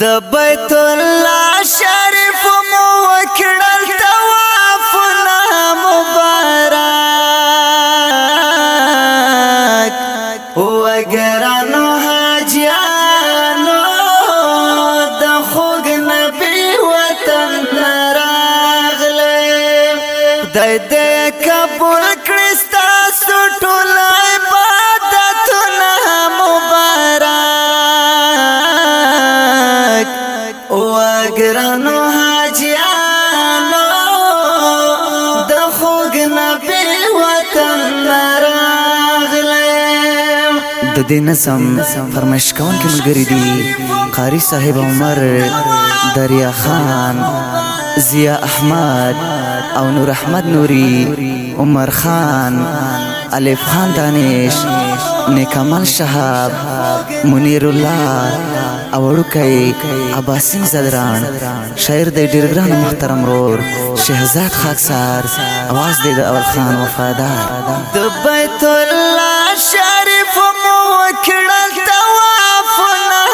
د بیت الله شریف مو وکړل طوافنا مبارک وګرانو حاجیانو د خوږ نبی وطن راغله خدای دې قبول کړي ستاسو ټول عبادتونه مبارک وګرانو حاجیانو د خوږ نبی وطن راغله د دې نظم فرمایش کون کې ملګری دي قاری صاحب عمر دریا خان ضیا احمد او نور احمد نوری عمر خان الف خان دانش نیکمل شهاب منیر الله او رکای عباسین زدران شاعر د ډیر ګران محترم رور شهزاد خاکسار आवाज د اول خان وفادار د بیت الله شریف مو وکړل طوافنا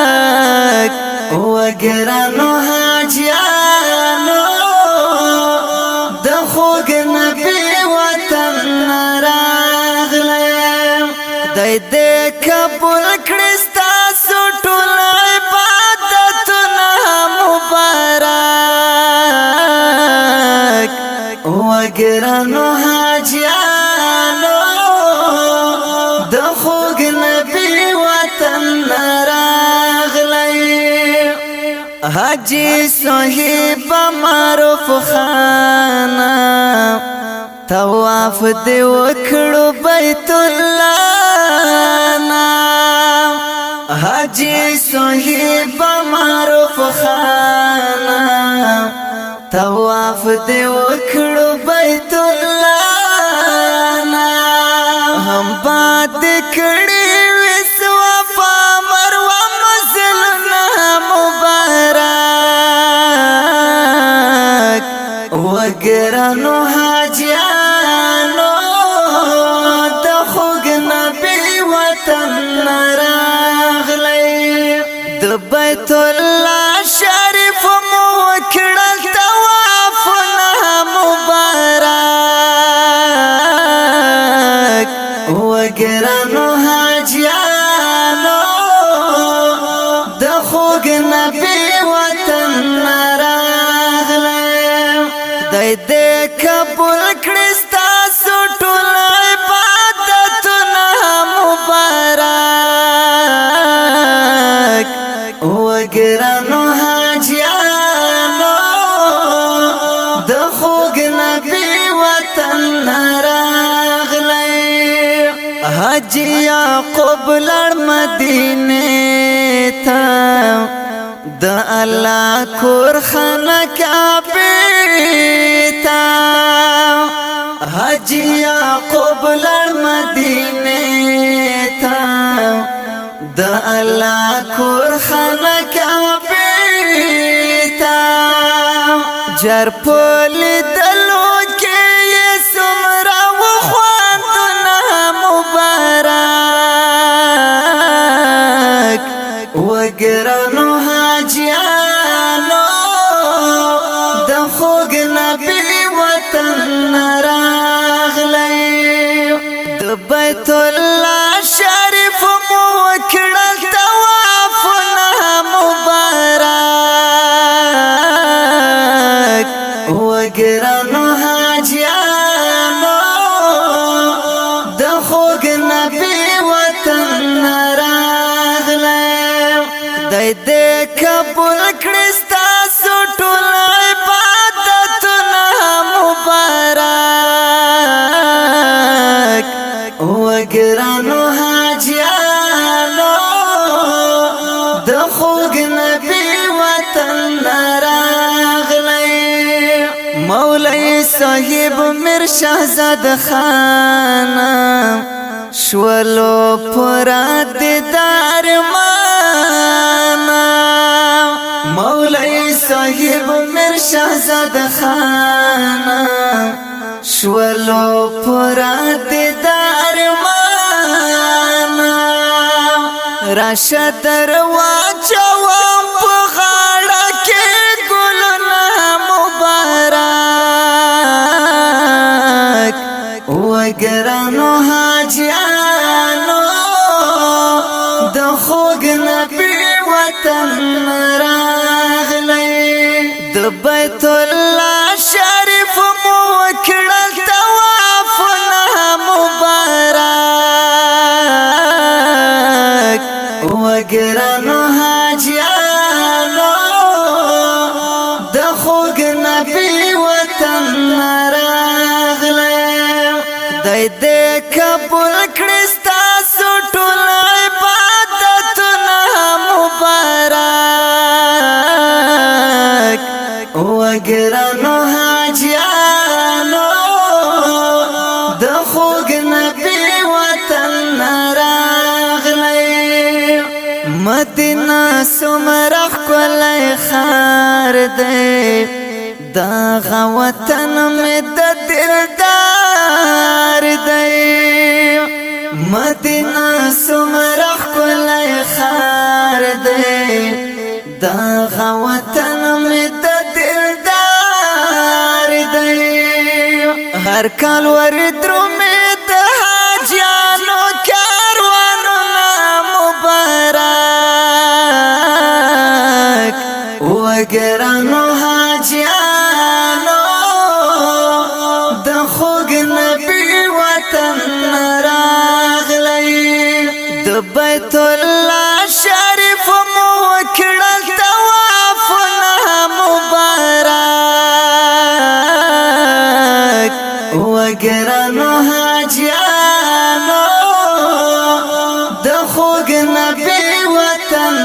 مبارک وګرانو حاجیانو د خوږ نبی وطن راغله خدای دې قبول کړي ستاسو ټول عبادتونه مبارک وګرانو حاجیانو د خوږ نبی وطن راغله حاجی صاحب معروف خانا طواف دی وکړو بیت الله نا حاجی صاحب معروف خانا طواف دی وکړو بیت الله نا هم باد کړي وسوا مروه مزلنا مبارک وګرانو حاجیانو د خوږ نبی وطن راغله د بیت الله شریف مو وکړل طوافنا مبارک وګرانو حاجیانو د خوږ نبی وطن راغله خدای دې قبول کړي ستاسو ټول عبادتونه مبارک وګرانو حاجیانو د خوږ نبی وطن راغله حاجی یعقوب لړ مدینه ته د الله کور خانه کعبه ته حاجی یعقوب لړ مدینه ته د الله کور خانه کعبه ته جر پل دلو کې سمرا وخواندنا مبارک وګرانو حاجیانو د خوږ نبی وطن راغله د بیت الله شریف مو وکړل طوافنا مبارک وګرانو حاجیانو د خوږ نبی وطن راغله خدای دې قبول کړي ستاسو ټول عبادتونه مبارک وګرانو حاجیانو د خوږ نبی وطن راغله مولوی صاحب میر شهزاد خان شولو پرا دیدار مانا مولوی صاحب میر شهزاد خان شولو پرا دیدار مانا راشه درواچوم په غاړه کې ګلونه مبارک وګرانو حاجیانو د خوږ نبی وطن راغلی د بیت الله شریف مو وکړل طوافونه مبارک وګرانو حاجیانو د خوږ نبی وطن راغلی دای دې قبول کړي ستاسو ټول عبادتونه مبارک وګرانو حاجیانو د خوږ نبی وطن راغلی مدینه څومره ښکلی ښار دی دغه وطن مې د دلدار دی مدینه څومره ښکلی ښار دی دغه وطن مې د دلدار دی هر کال وردرومې د حاجیانو کاروانونه مبارک وګرانو حاجیانو د خوږ نبی وطن راغلی د بیت الله شریف مو وکړل طوافونه مبارک وګرانو حاجیانو د خوږ نبی وطن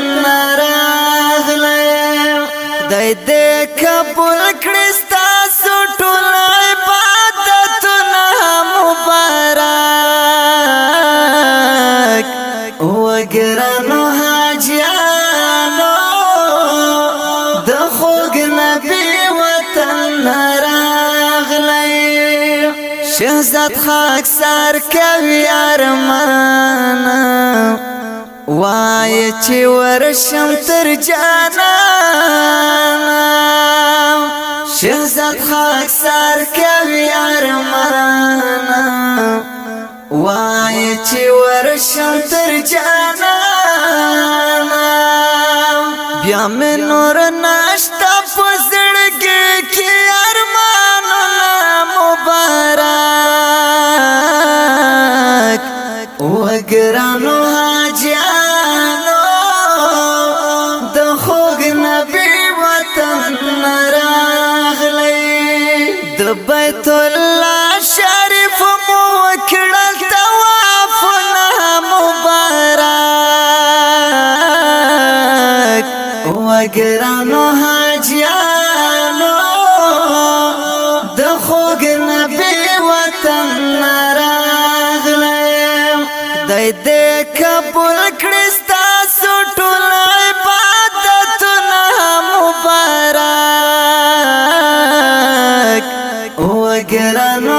راغلی دای دې قبول کړي ستاسو ټول عبادتونه مبارک وګرانو حاجیانو د خوږ نبی وطن راغلی شهزاد خاکسار کوي ارمان وای چې ورشم تر جانانا شهزاد خاکسار کوي ارمان وای چې ورشم تر جانانا بیا مې نور نشته په زړګي کې ارمانونه مبارک وګرانو حاجیانو د خوږ نبی وطن راغلی د بیت الله شریف مو وکړل طوافونه مبارک وګرانو حاجیانو د خوږ نبی وطن راغلی دای دې قبول کړي ستاسو ټول عبادتونه مبارک وګرانو